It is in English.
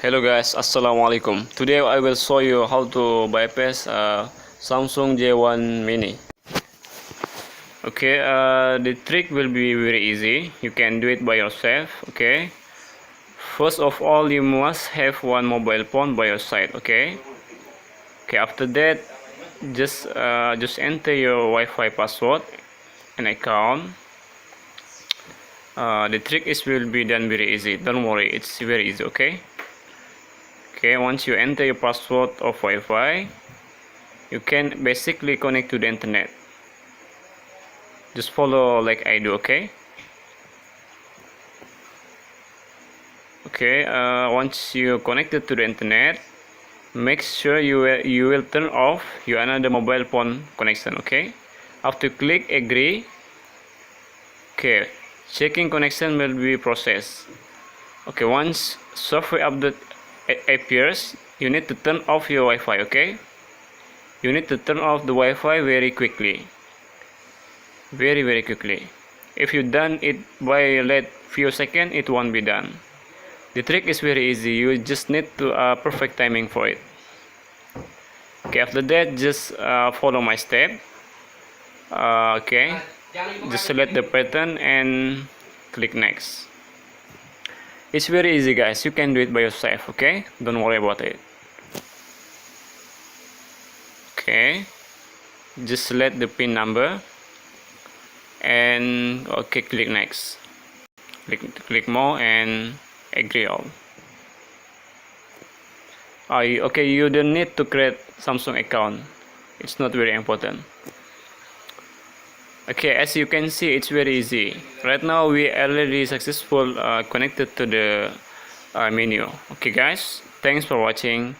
Hello guys, Assalamualaikum. Today I will show you how to bypass Samsung J1 Mini. Okay, the trick will be very easy. You can do it by yourself. Okay. First of all, you must have one mobile phone by your side. Okay. Okay. After that, just enter your Wi-Fi password and account. The trick is will be done very easy. Don't worry, it's very easy. Okay. Okay, once you enter your password of Wi-Fi, you can basically connect to the internet. Just follow like I do. Okay. Okay. Once you connected to the internet, make sure you will turn off your another mobile phone connection. Okay. After click agree. Okay. Checking connection will be processed. Okay. Once software update appears, you need to turn off your Wi-Fi. Okay. You need to turn off the Wi-Fi very quickly. Very quickly. If you done it by late few seconds, it won't be done. The trick is very easy. You just need to perfect timing for it. Okay. After that, just follow my step. Okay. Just select the pattern and click next. It's very easy, guys. You can do it by yourself. Okay. Don't worry about it. Okay. Just select the pin number and okay, click next. Click more and agree all. Okay, you don't need to create Samsung account. It's not very important. Okay, as you can see, it's very easy. Right now we already successful connected to the menu. Okay guys, thanks for watching.